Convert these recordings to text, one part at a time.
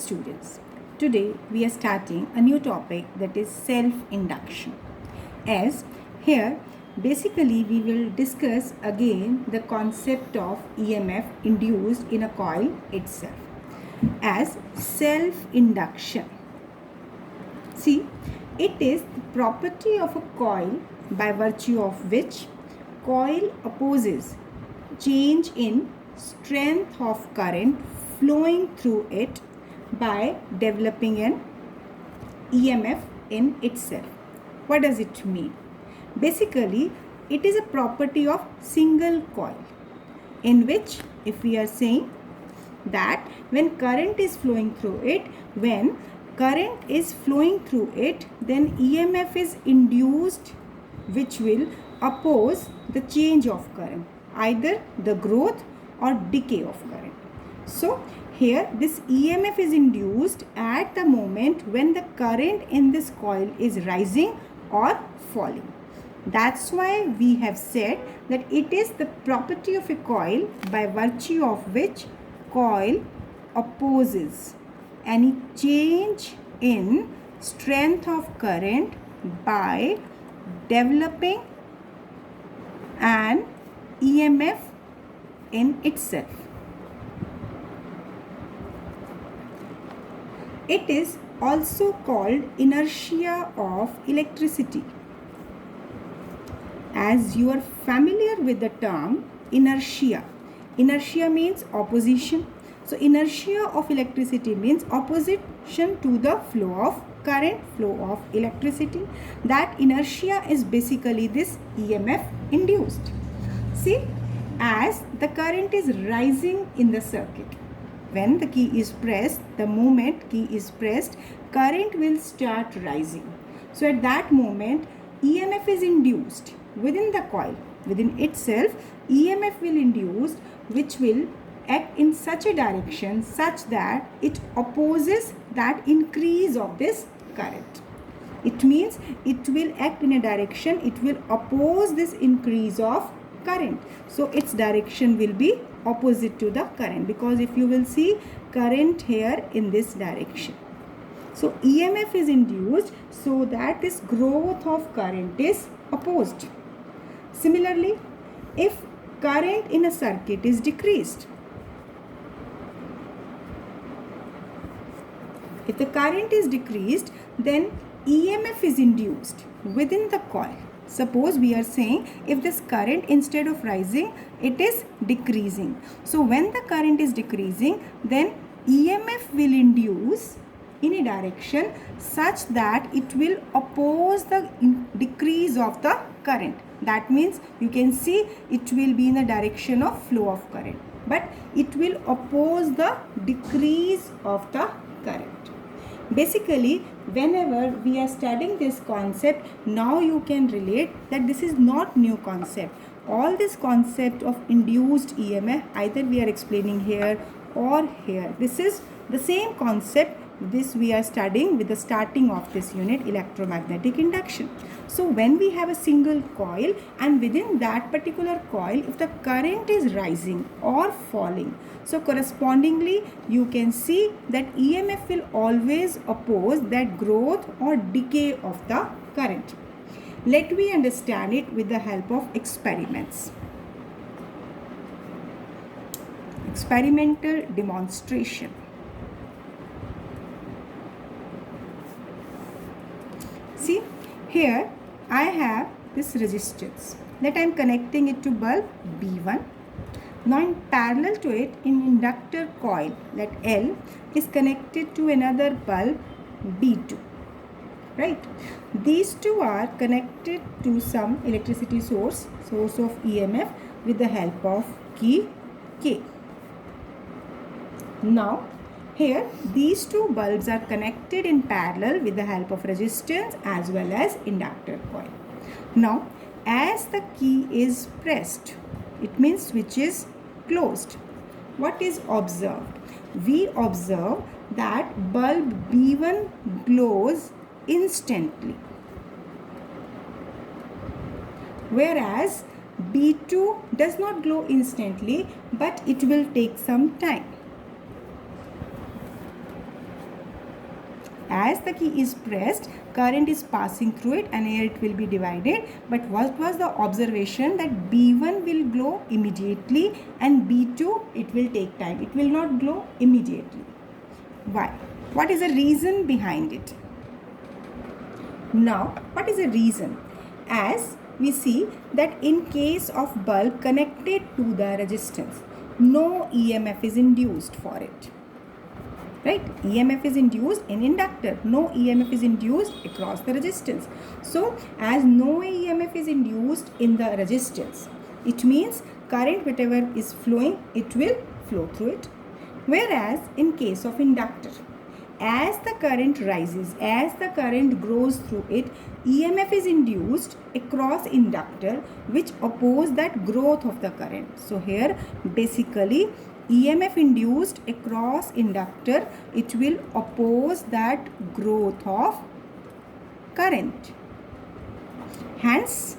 students. Today we are starting a new topic, that is self-induction. As here basically we will discuss again the concept of EMF induced in a coil itself as self-induction. See, it is the property of a coil by virtue of which coil opposes change in strength of current flowing through it by developing an EMF in itself. What does it mean? Basically, it is a property of single coil, in which if we are saying that when current is flowing through it, then EMF is induced, which will oppose the change of current, either the growth or decay of current. So here this EMF is induced at the moment when the current in this coil is rising or falling. That's why we have said that it is the property of a coil by virtue of which coil opposes any change in strength of current by developing an EMF in itself. It is also called inertia of electricity. As you are familiar with the term inertia, inertia means opposition. So inertia of electricity means opposition to the flow of current, flow of electricity. That inertia is basically this EMF induced. See, as the current is rising in the circuit, when the key is pressed, the moment key is pressed, current will start rising. So at that moment, EMF is induced within the coil. Within itself, EMF will induce, which will act in such a direction such that it opposes that increase of this current. It means it will act in a direction, it will oppose this increase of current. So its direction will be opposite to the current, because if you will see current here in this direction. So EMF is induced so that this growth of current is opposed. Similarly, if current in a circuit is decreased, if the current is decreased, then EMF is induced within the coil. Suppose we are saying if this current, instead of rising, it is decreasing. So when the current is decreasing, then EMF will induce in a direction such that it will oppose the decrease of the current. That means you can see it will be in the direction of flow of current, but it will oppose the decrease of the current. Basically, whenever we are studying this concept, now you can relate that this is not new concept. All this concept of induced EMF, either we are explaining here or here. This is the same concept. This we are studying with the starting of this unit, electromagnetic induction. So when we have a single coil, and within that particular coil, if the current is rising or falling, so correspondingly you can see that EMF will always oppose that growth or decay of the current. Let me understand it with the help of experiments. Experimental demonstration. See, here I have this resistance that I am connecting it to bulb B1. Now in parallel to it, in inductor coil, that L is connected to another bulb B2. Right? These two are connected to some electricity source of EMF with the help of key K. Now here these two bulbs are connected in parallel with the help of resistance as well as inductor coil. Now as the key is pressed, it means switch is closed. What is observed? We observe that bulb B1 glows instantly, whereas B2 does not glow instantly, but it will take some time. As the key is pressed, current is passing through it and here it will be divided. But what was the observation? That B1 will glow immediately and B2 it will take time. It will not glow immediately. Why? What is the reason behind it? Now, what is the reason? As we see that in case of bulb connected to the resistance, no EMF is induced for it. Right? EMF is induced in inductor. No EMF is induced across the resistance. So, as no EMF is induced in the resistance, it means current whatever is flowing, it will flow through it. Whereas in case of inductor, as the current rises, as the current grows through it, EMF is induced across inductor which oppose that growth of the current. So here basically EMF induced across inductor, it will oppose that growth of current. Hence,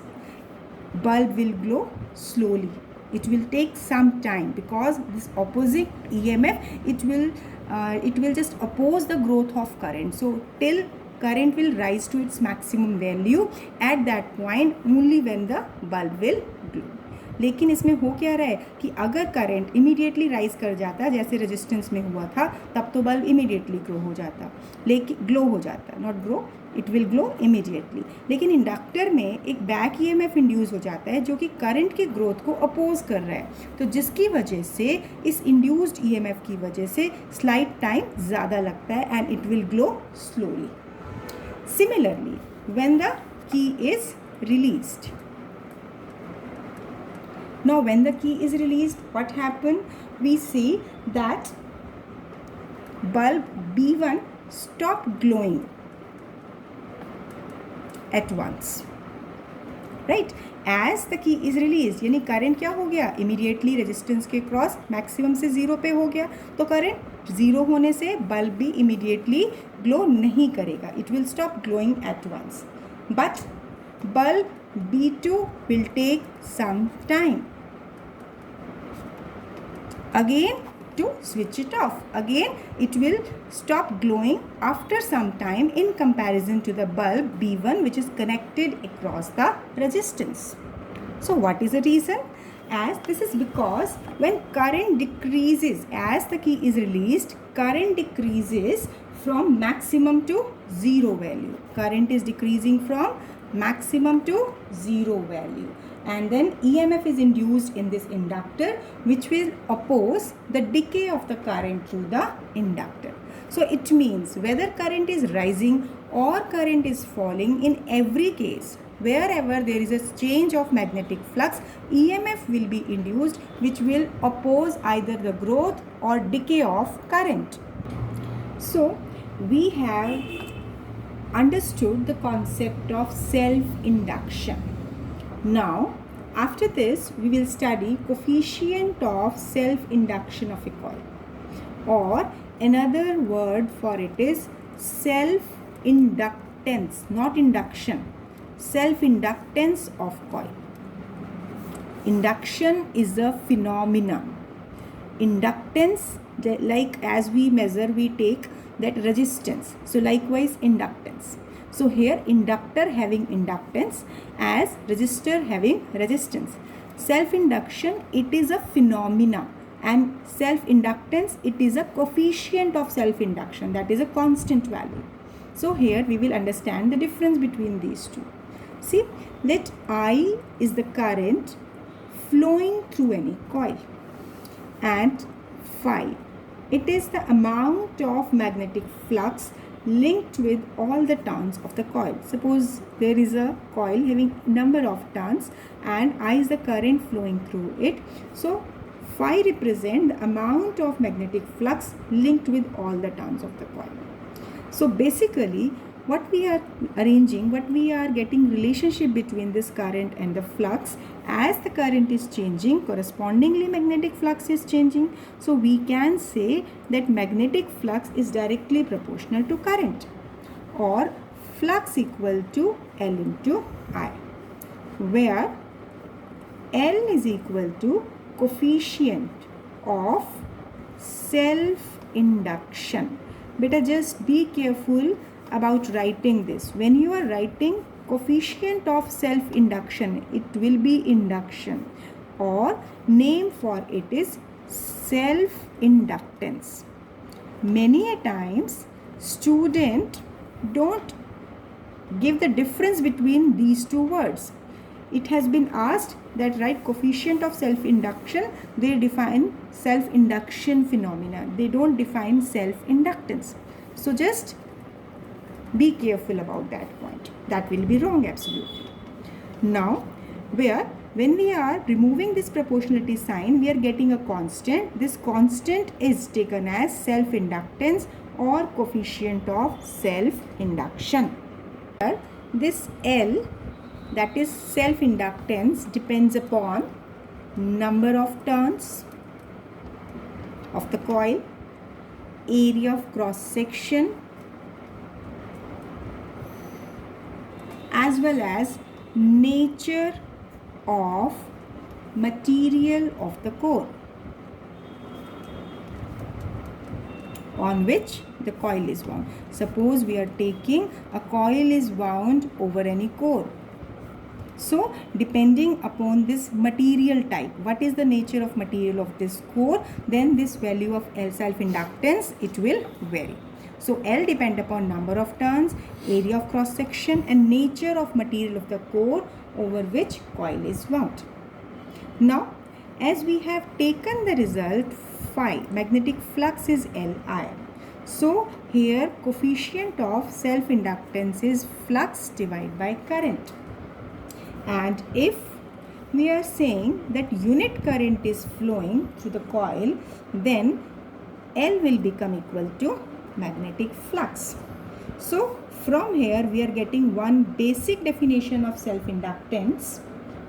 bulb will glow slowly. It will take some time because this opposite EMF, it will just oppose the growth of current. So till current will rise to its maximum value, at that point only when the bulb will glow. लेकिन इसमें हो क्या रहा है कि अगर current immediately rise कर जाता जैसे रेजिस्टेंस में हुआ था, तब तो बल्ब इमीडिएटली ग्लो हो जाता, लेकिन ग्लो हो जाता, not grow, it will glow immediately. लेकिन इंडक्टर में एक बैक ईएमएफ इंड्यूस हो जाता है जो कि करंट की ग्रोथ को अपोज कर रहा है, तो जिसकी वजह से इस इंड्यूस्ड ईएमएफ की वजह से स्लाइट टाइम ज़्यादा लगता है and it will glow slowly. Similarly when the key is released, now when the key is released, what happened? We see that bulb B1 stopped glowing at once, right? As the key is released, यानी current क्या हो गया, immediately resistance के cross maximum से zero पे हो गया, तो करंट ज़ीरो होने से बल्ब भी इमीडिएटली ग्लो नहीं करेगा, it will stop glowing at once. But bulb B2 will take some time again to switch it off. Again it will stop glowing after some time in comparison to the bulb B1 which is connected across the resistance. So what is the reason? As this is because when current decreases, as the key is released, current decreases from maximum to zero value. Current is decreasing from maximum to zero value, and then EMF is induced in this inductor which will oppose the decay of the current through the inductor. So it means whether current is rising or current is falling, in every case wherever there is a change of magnetic flux, EMF will be induced which will oppose either the growth or decay of current. So we have understood the concept of self-induction. Now, after this, we will study coefficient of self-induction of a coil, or another word for it is self-inductance, not induction, self-inductance of coil. Induction is a phenomenon. Inductance, like as we measure, we take that resistance. So likewise inductance. So here inductor having inductance as resistor having resistance. Self-induction, it is a phenomena, and self-inductance, it is a coefficient of self-induction, that is a constant value. So here we will understand the difference between these two. See, let I is the current flowing through any coil, and phi, it is the amount of magnetic flux linked with all the turns of the coil. Suppose there is a coil having number of turns and I is the current flowing through it. So phi represent the amount of magnetic flux linked with all the turns of the coil. So basically what we are arranging, what we are getting relationship between this current and the flux. As the current is changing, correspondingly magnetic flux is changing. So we can say that magnetic flux is directly proportional to current, or flux equal to L into I, where L is equal to coefficient of self-induction. Beta, just be careful about writing this. When you are writing coefficient of self-induction, it will be induction, or name for it is self-inductance. Many a times student don't give the difference between these two words. It has been asked that write coefficient of self-induction. They define self-induction phenomena. They don't define self-inductance. So just be careful about that point. That will be wrong absolutely. Now, when we are removing this proportionality sign, we are getting a constant. This constant is taken as self-inductance or coefficient of self-induction. This L, that is self-inductance, depends upon number of turns of the coil, area of cross section, as well as nature of material of the core on which the coil is wound. Suppose we are taking a coil is wound over any core. So depending upon this material type, what is the nature of material of this core, then this value of L self-inductance, it will vary. So L depend upon number of turns, area of cross section, and nature of material of the core over which coil is wound. Now, as we have taken the result phi, magnetic flux is Li. So here coefficient of self-inductance is flux divided by current. And if we are saying that unit current is flowing through the coil, then L will become equal to magnetic flux. So from here we are getting one basic definition of self-inductance.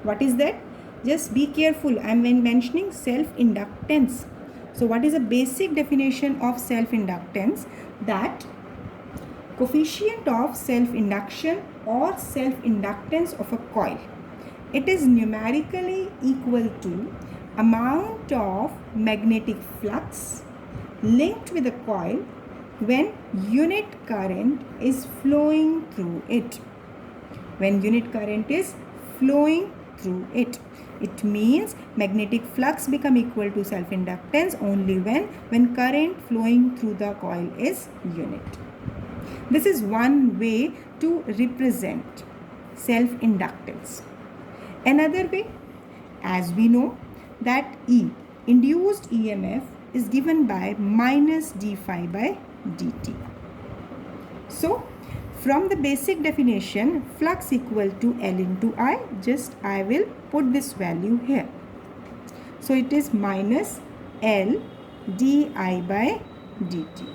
What is that? Just be careful, I am mentioning self-inductance. So what is a basic definition of self-inductance? That coefficient of self-induction or self-inductance of a coil, it is numerically equal to amount of magnetic flux linked with the coil when unit current is flowing through it. When unit current is flowing through it. It means magnetic flux become equal to self-inductance only when current flowing through the coil is unit. This is one way to represent self-inductance. Another way, as we know that E, induced EMF, is given by minus d phi by dt. So, from the basic definition, flux equal to L into I, just I will put this value here. So, it is minus L di by dt.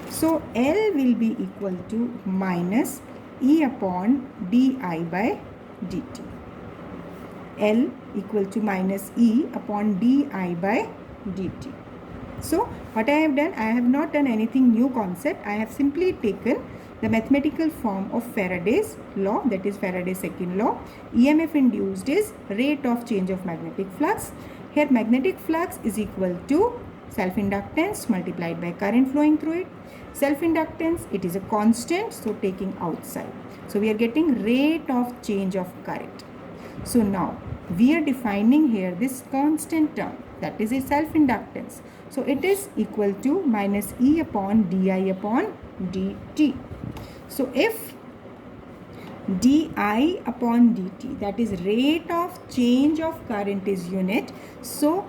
So, L will be equal to minus E upon di by dt. L equal to minus E upon di by dt. So, what I have done, I have not done anything new concept. I have simply taken the mathematical form of Faraday's law, that is Faraday's second law. EMF induced is rate of change of magnetic flux. Here magnetic flux is equal to self-inductance multiplied by current flowing through it. Self-inductance, it is a constant, so taking outside. So we are getting rate of change of current. So now we are defining here this constant term, that is a self-inductance. So it is equal to minus E upon di upon dt. So if di upon dt, that is rate of change of current, is unit, so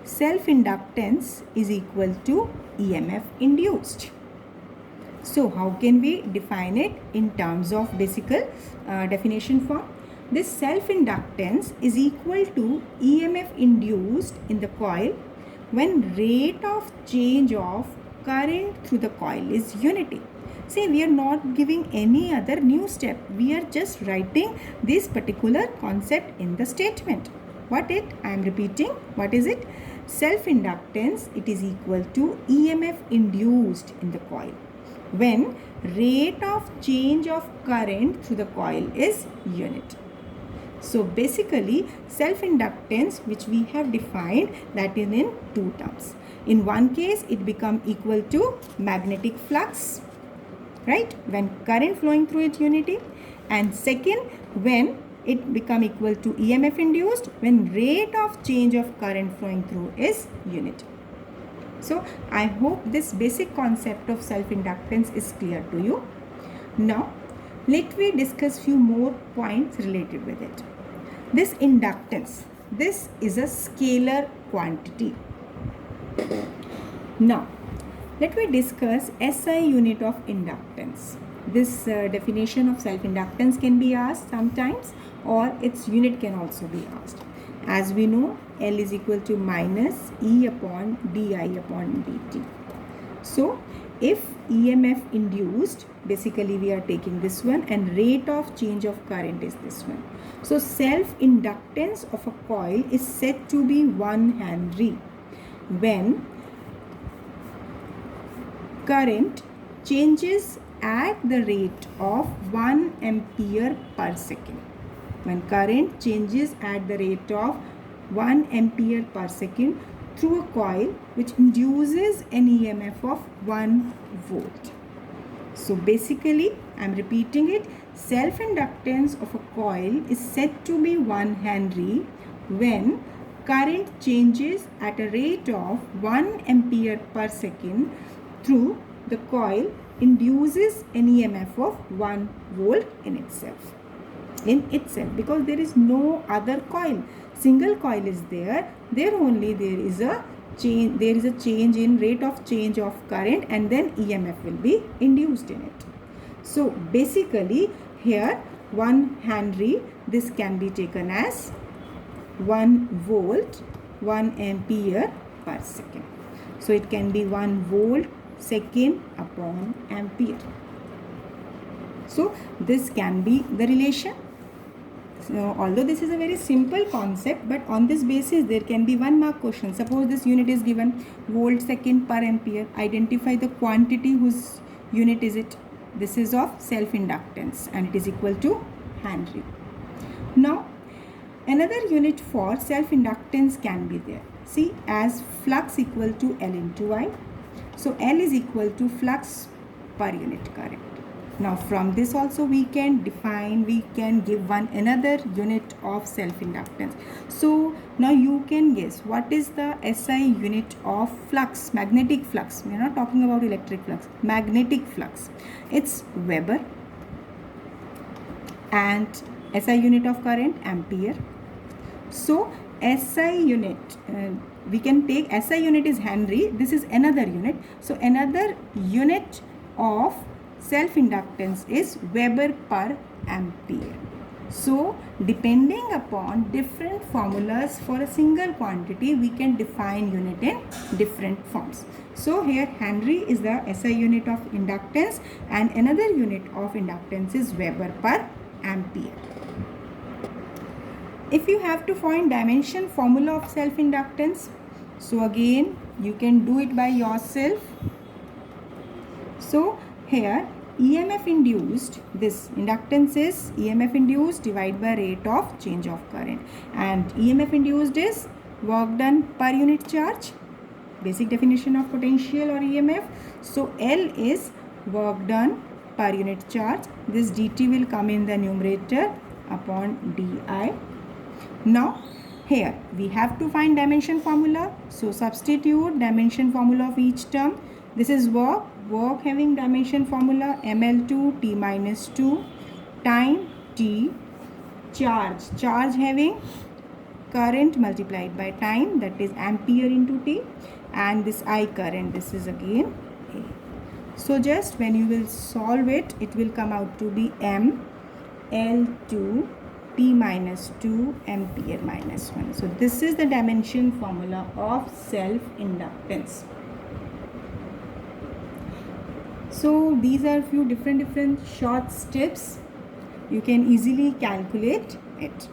self-inductance is equal to EMF induced. So how can we define it in terms of basic definition form? This self-inductance is equal to EMF induced in the coil when rate of change of current through the coil is unity. See, we are not giving any other new step. We are just writing this particular concept in the statement. What it? I am repeating. What is it? Self-inductance, it is equal to EMF induced in the coil when rate of change of current through the coil is unit. So basically self-inductance, which we have defined, that is in two terms. In one case, it become equal to magnetic flux, right, when current flowing through it unity, and second, when it become equal to EMF induced when rate of change of current flowing through is unit. So I hope this basic concept of self-inductance is clear to you. Now let me discuss few more points related with it. This inductance, this is a scalar quantity. Now let me discuss SI unit of inductance. This definition of self-inductance can be asked sometimes, or its unit can also be asked. As we know, L is equal to minus E upon di upon dt. So if EMF induced, basically we are taking this one, and rate of change of current is this one. So self-inductance of a coil is said to be 1 Henry when current changes at the rate of 1 ampere per second. When current changes at the rate of 1 ampere per second through a coil which induces an EMF of 1 volt. So basically, I am repeating it, self-inductance of a coil is said to be 1 Henry when current changes at a rate of 1 ampere per second through the coil induces an EMF of 1 volt in itself, because there is no other coil. Single coil is there only there is a change in rate of change of current, and then EMF will be induced in it. So basically here 1 Henry, this can be taken as 1 volt 1 ampere per second. So it can be 1 volt second upon ampere. So this can be the relation. So although this is a very simple concept, but on this basis there can be 1 mark question. Suppose this unit is given volt second per ampere. Identify the quantity whose unit is it. This is of self-inductance and it is equal to Henry. Now another unit for self-inductance can be there. See, as flux equal to L into I. So L is equal to flux per unit current. Now from this also we can give another unit of self-inductance. So now you can guess what is the SI unit of flux, magnetic flux. We are not talking about electric flux, magnetic flux. It's Weber, and SI unit of current ampere. So SI unit, we can take SI unit is Henry. This is another unit. So another unit of self-inductance is Weber per ampere. So depending upon different formulas for a single quantity, we can define unit in different forms. So here Henry is the SI unit of inductance, and another unit of inductance is Weber per ampere. If you have to find dimension formula of self-inductance, so again you can do it by yourself. So here EMF induced, this inductance is EMF induced divided by rate of change of current, and EMF induced is work done per unit charge, basic definition of potential or EMF. So L is work done per unit charge. This dt will come in the numerator upon di. Now here we have to find dimension formula. So substitute dimension formula of each term. This is work having dimension formula ml2 t minus 2, time t, charge having current multiplied by time, that is ampere into t, and this I current, this is again A. So just when you will solve it, it will come out to be m L2 t minus 2 ampere minus 1. So this is the dimension formula of self-inductance. So these are few different short steps. You can easily calculate it.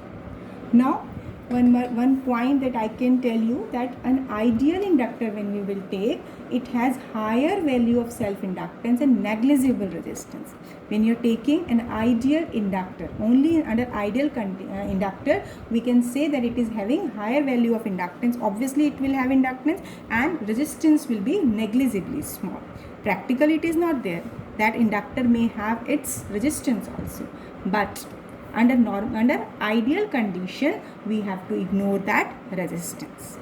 Now one point that I can tell you, that an ideal inductor when we will take, it has higher value of self-inductance and negligible resistance. When you're taking an ideal inductor, only under ideal inductor, we can say that it is having higher value of inductance. Obviously, it will have inductance and resistance will be negligibly small. Practically, it is not there. That inductor may have its resistance also, but under ideal condition, we have to ignore that resistance.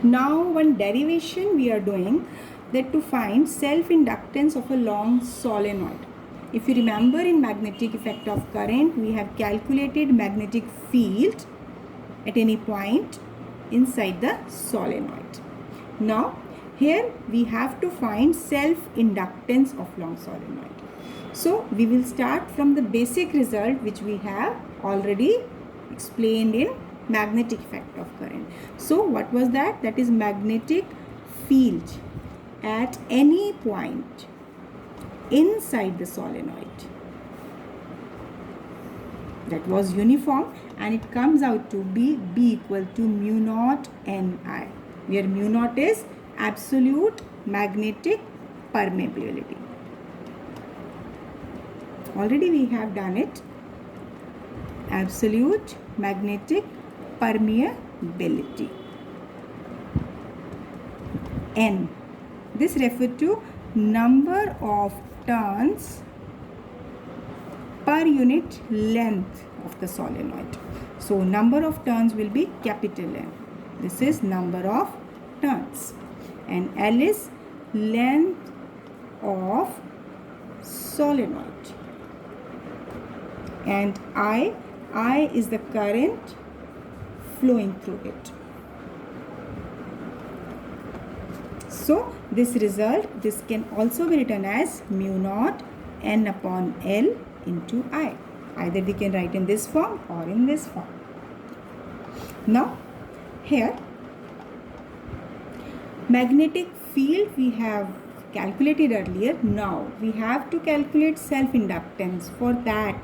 Now one derivation we are doing, that to find self-inductance of a long solenoid. If you remember, in magnetic effect of current, we have calculated magnetic field at any point inside the solenoid. Now here we have to find self-inductance of long solenoid. So we will start from the basic result which we have already explained in magnetic effect of current. So what was that? That is magnetic field at any point inside the solenoid. That was uniform, and it comes out to be B equal to mu naught Ni, where mu naught is absolute magnetic permeability. Already we have done it. Absolute magnetic permeability. N. This refers to number of turns per unit length of the solenoid. So number of turns will be capital N. This is number of turns. And L is length of solenoid. And I is the current flowing through it. So this result, this can also be written as mu naught N upon L into I. Either we can write in this form or in this form. Now here magnetic field we have calculated earlier. Now we have to calculate self-inductance. For that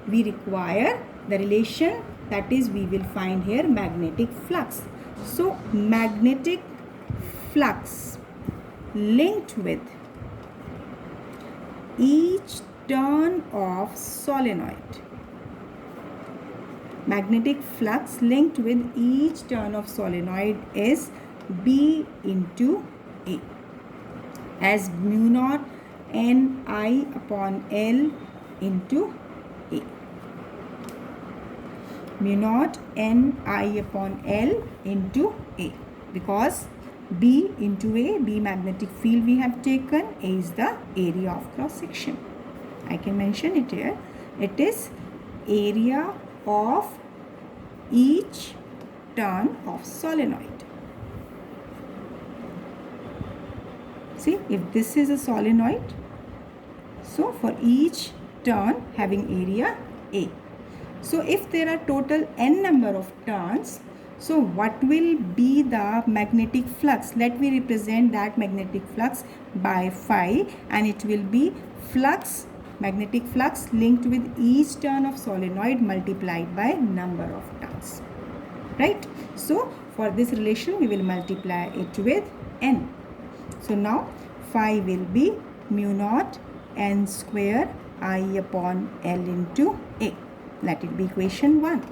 we require the relation, that is we will find here magnetic flux. So magnetic flux linked with each turn of solenoid. Magnetic flux linked with each turn of solenoid is B into A, as mu naught Ni upon L into A. Mu naught Ni upon L into A, because B into A, B magnetic field we have taken, A is the area of cross section. I can mention it here. It is area of each turn of solenoid. See, if this is a solenoid, so for each turn having area A. So if there are total n number of turns, so what will be the magnetic flux? Let me represent that magnetic flux by phi, and it will be flux, magnetic flux linked with each turn of solenoid multiplied by number of turns. Right? So for this relation we will multiply it with n. So now phi will be mu naught n square I upon L into A. Let it be equation 1.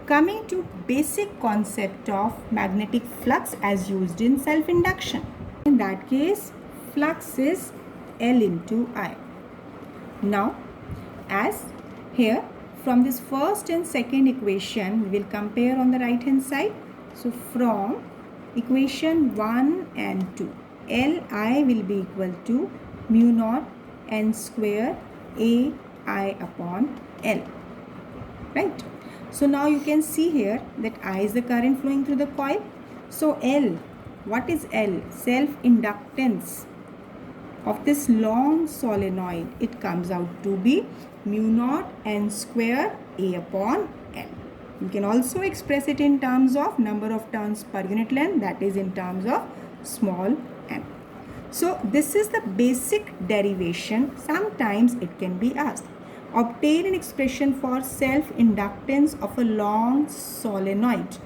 Coming to basic concept of magnetic flux as used in self-induction. In that case, flux is L into I. Now, as here from this first and second equation, we will compare on the right hand side. So from equation 1 and 2, Li will be equal to mu naught n square Ai upon L. Right? So now you can see here that I is the current flowing through the coil. So L, what is L? Self-inductance of this long solenoid. It comes out to be mu naught n square A upon L. You can also express it in terms of number of turns per unit length, that is in terms of small m. So this is the basic derivation. Sometimes it can be asked. Obtain an expression for self-inductance of a long solenoid.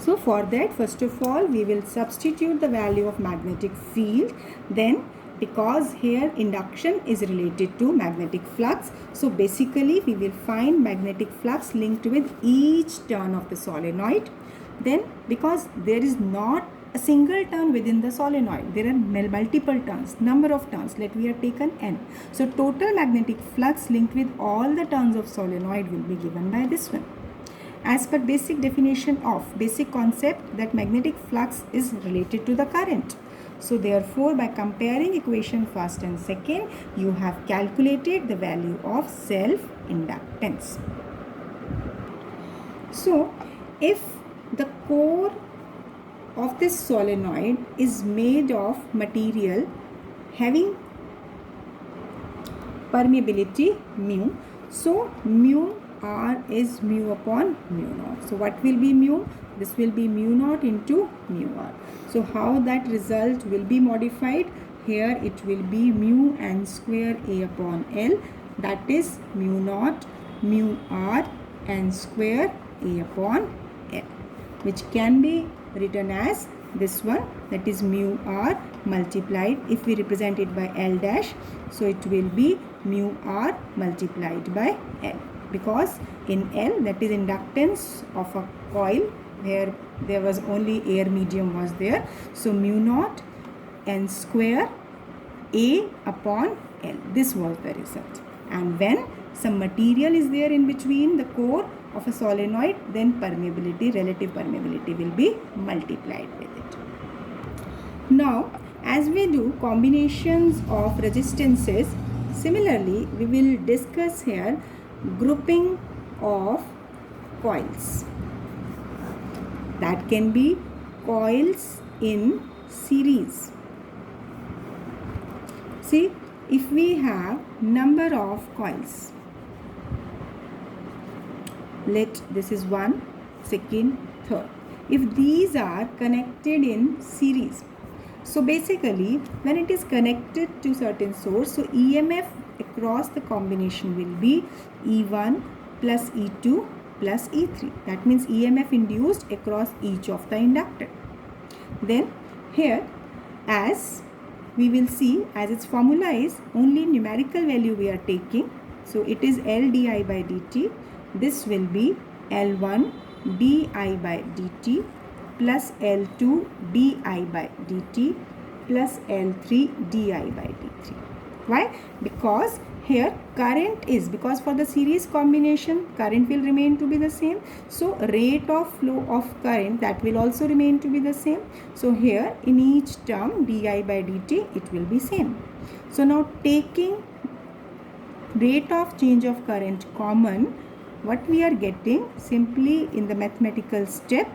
So for that, first of all, we will substitute the value of magnetic field. Then because here induction is related to magnetic flux, so basically we will find magnetic flux linked with each turn of the solenoid. Then because there is not a single turn within the solenoid, there are multiple turns, number of turns, let we have taken n. So total magnetic flux linked with all the turns of solenoid will be given by this one. As per basic definition of basic concept that magnetic flux is related to the current. So therefore, by comparing equation first and second, you have calculated the value of self-inductance. So if the core of this solenoid is made of material having permeability mu, so mu R is mu upon mu naught. So what will be mu? This will be mu naught into mu R. So how that result will be modified? Here it will be mu n square A upon L, that is mu naught mu R n square A upon L, which can be written as this one, that is mu R multiplied, if we represent it by L dash, so it will be mu R multiplied by L, because in L, that is inductance of a coil, where there was only air medium was there, so mu naught n square A upon L, this was the result. And when some material is there in between the core of a solenoid, then permeability, relative permeability will be multiplied with it. Now, as we do combinations of resistances, similarly we will discuss here grouping of coils. That can be coils in series. See, if we have number of coils, let this is 1, 2nd, 3rd. If these are connected in series, so basically when it is connected to certain source, so EMF across the combination will be E1 plus E2 plus E3. That means EMF induced across each of the inductor. Then here, as we will see, as its formula is only numerical value we are taking, so it is L di by dt. This will be L1 di by dt plus L2 di by dt plus L3 di by dt. Why? Because here current is, because for the series combination current will remain to be the same, so rate of flow of current, that will also remain to be the same. So here in each term di by dt it will be same. So now taking rate of change of current common, what we are getting simply in the mathematical step,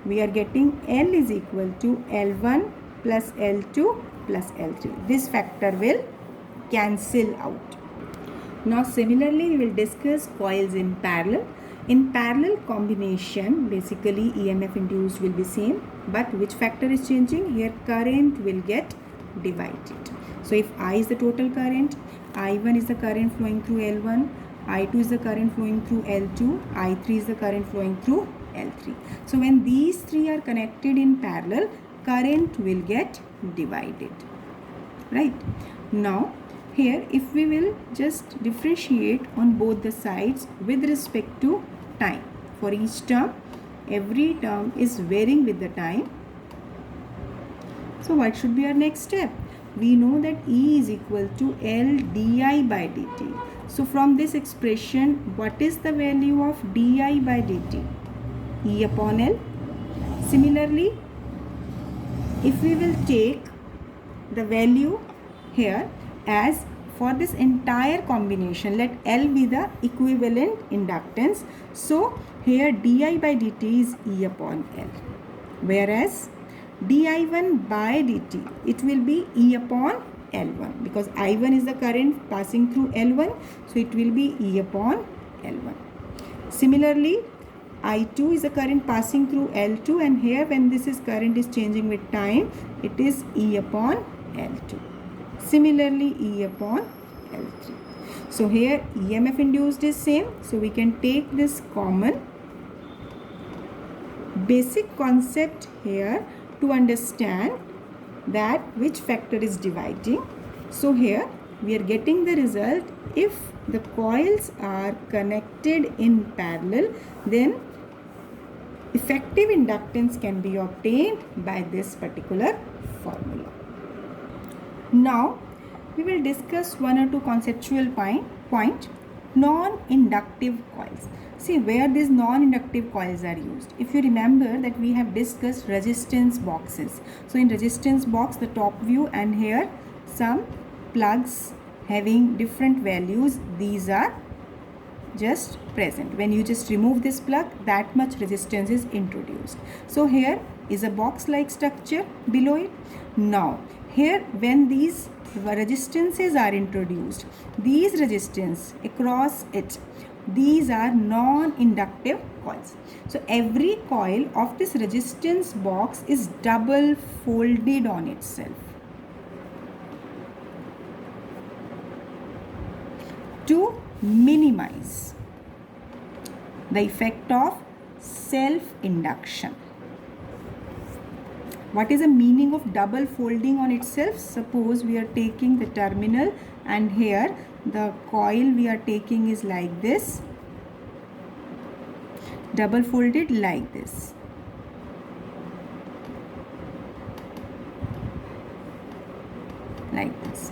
we are getting L is equal to L1 plus L2 plus L3. This factor will cancel out. Now similarly we will discuss coils in parallel. In parallel combination, basically EMF induced will be same, but which factor is changing? Here current will get divided. So if I is the total current, I1 is the current flowing through L1, I2 is the current flowing through L2, I3 is the current flowing through L3. So when these three are connected in parallel, current will get divided. Right? Now here if we will just differentiate on both the sides with respect to time. For each term, every term is varying with the time. So what should be our next step? We know that E is equal to L di by dt. So from this expression, what is the value of di by dt? E upon L. Similarly, if we will take the value here as for this entire combination, let L be the equivalent inductance. So here di by dt is E upon L. Whereas di1 by dt, it will be E upon L1, because I1 is the current passing through L1, so it will be E upon L1. Similarly, I2 is the current passing through L2, and here when this is current is changing with time, it is E upon L2. Similarly, E upon L3. So here EMF induced is same, so we can take this common. basic concept here to understand that which factor is dividing. So here we are getting the result, if the coils are connected in parallel, then effective inductance can be obtained by this particular formula. Now we will discuss one or two conceptual point. Non-inductive coils. See where these non-inductive coils are used. If you remember that we have discussed resistance boxes. So in resistance box, the top view, and here some plugs having different values, these are just present. When you just remove this plug, that much resistance is introduced. So here is a box like structure below it. Now here when these resistances are introduced, these resistance across it, these are non-inductive coils. So every coil of this resistance box is double folded on itself to minimize the effect of self-induction. What is the meaning of double folding on itself? Suppose we are taking the terminal and here the coil we are taking is like this, double folded like this. Like this.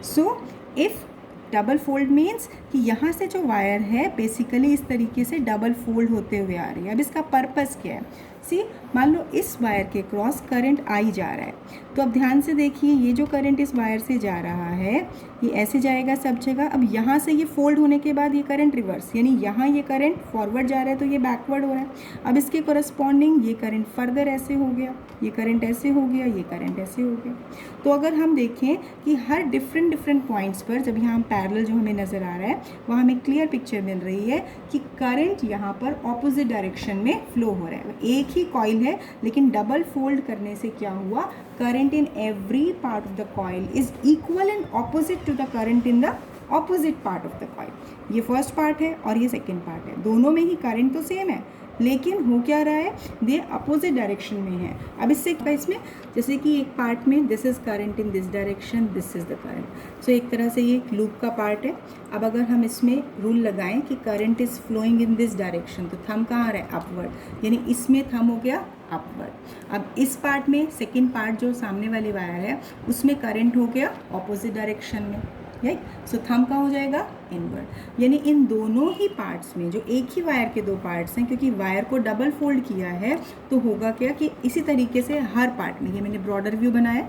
So if double fold means कि यहाँ से जो wire है basically इस तरीके से double fold होते हुए आ रही है. अब इसका पर्पस क्या है? सी मान लो इस वायर के क्रॉस करंट आई जा रहा है, तो अब ध्यान से देखिए ये जो करंट इस वायर से जा रहा है ये ऐसे जाएगा सब जगह. अब यहाँ से ये फोल्ड होने के बाद ये करंट रिवर्स, यानी यहाँ ये करंट फॉरवर्ड जा रहा है तो ये बैकवर्ड हो रहा है. अब इसके कोरस्पॉन्डिंग ये करंट फर्दर ऐसे हो गया, ये करंट ऐसे हो गया, ये करंट ऐसे हो गया. तो अगर हम देखें कि हर डिफरेंट पॉइंट्स पर जब यहाँ पैरेलल जो हमें नज़र आ रहा है वहाँ हमें क्लियर पिक्चर मिल रही है कि करंट यहाँ पर ऑपोजिट डायरेक्शन में फ्लो हो रहा है. एक ही कॉइल है लेकिन डबल फोल्ड करने से क्या हुआ, current in every part of the coil is equal and opposite to the current in the opposite part of the coil. ये फर्स्ट पार्ट है और ये सेकेंड पार्ट है, दोनों में ही करंट तो सेम है लेकिन हो क्या रहा है, ये अपोजिट डायरेक्शन में है. अब इससे क्या, इसमें जैसे कि एक पार्ट में this is current in this direction, this is the current. So एक तरह से ये लूप का पार्ट है. अब अगर हम इसमें रूल लगाएं कि current is flowing in this direction, तो थंब कहाँ आ रहा है, अपवर्ड, यानी इसमें थंब हो गया अपवर्ड. अब इस पार्ट में सेकेंड पार्ट जो सामने वाली वायर है उसमें करंट हो गया ऑपोजिट डायरेक्शन में, राइट. सो थंब कहाँ हो जाएगा, इनवर्ड. यानी इन दोनों ही पार्ट्स में, जो एक ही वायर के दो पार्ट्स हैं, क्योंकि वायर को डबल फोल्ड किया है तो होगा क्या कि इसी तरीके से हर पार्ट में, ये मैंने ब्रॉडर व्यू बनाया,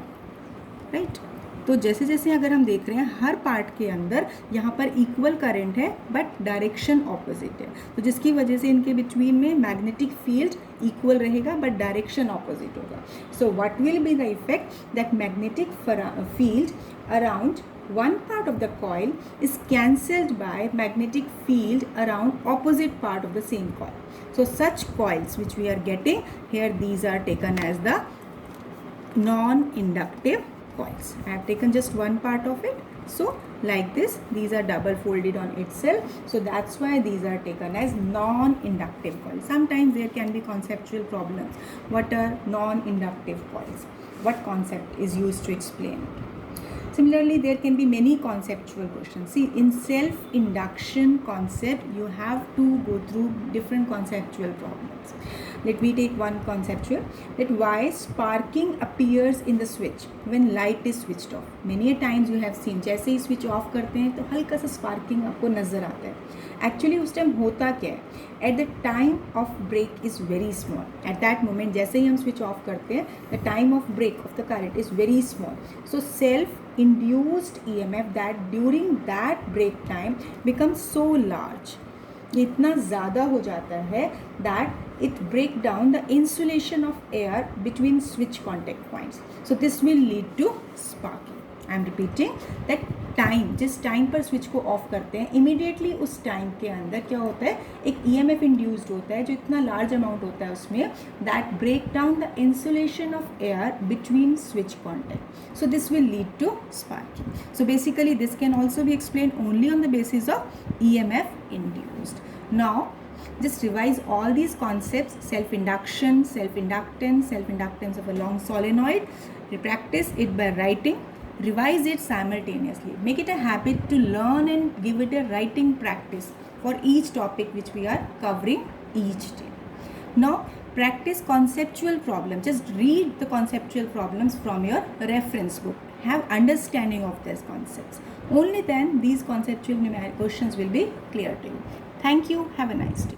राइट. तो जैसे जैसे अगर हम देख रहे हैं हर पार्ट के अंदर यहाँ पर इक्वल करंट है बट डायरेक्शन ऑपोजिट है, तो जिसकी वजह से इनके बिटवीन में मैग्नेटिक फील्ड इक्वल रहेगा बट डायरेक्शन ऑपोजिट होगा. So what will be the effect, that magnetic field around one part of the coil is cancelled by magnetic field around opposite part of the same coil. So such coils which we are getting here, these are taken as the non-inductive coils. I have taken just one part of it. So like this, these are double folded on itself. So that's why these are taken as non-inductive coils. Sometimes there can be conceptual problems. What are non-inductive coils? What concept is used to explain it? Similarly, there can be many conceptual questions. See, in self-induction concept, you have to go through different conceptual problems. Let me take one conceptual, that why sparking appears in the switch when light is switched off. Many times you have seen, जैसे ही switch off करते हैं तो हल्का सा sparking आपको नज़र आता है. Actually उस टाइम होता क्या है, at the time of break is very small. At that moment जैसे ही हम switch off करते हैं, the time of break of the current is very small. So self-induced EMF that during that break time becomes so large, इतना ज़्यादा हो जाता है that it break down the insulation of air between switch contact points. So this will lead to sparking. I am repeating that time, जिस time पर switch को of करते हैं इमीडिएटली उस टाइम के अंदर क्या होता है, एक ईएमएफ इंड्यूस्ड होता है जो इतना लार्ज अमाउंट होता है उसमें, that break down the insulation of air between switch contact. So this will lead to sparking. So basically this can also be explain only on the basis of EMF induced. Now Just revise all these concepts: self-induction, self-inductance of a long solenoid. Practice it by writing. Revise it simultaneously. Make it a habit to learn and give it a writing practice for each topic which we are covering each day. Now, practice conceptual problems. Just read the conceptual problems from your reference book. Have understanding of these concepts. Only then these conceptual questions will be clear to you. Thank you. Have a nice day.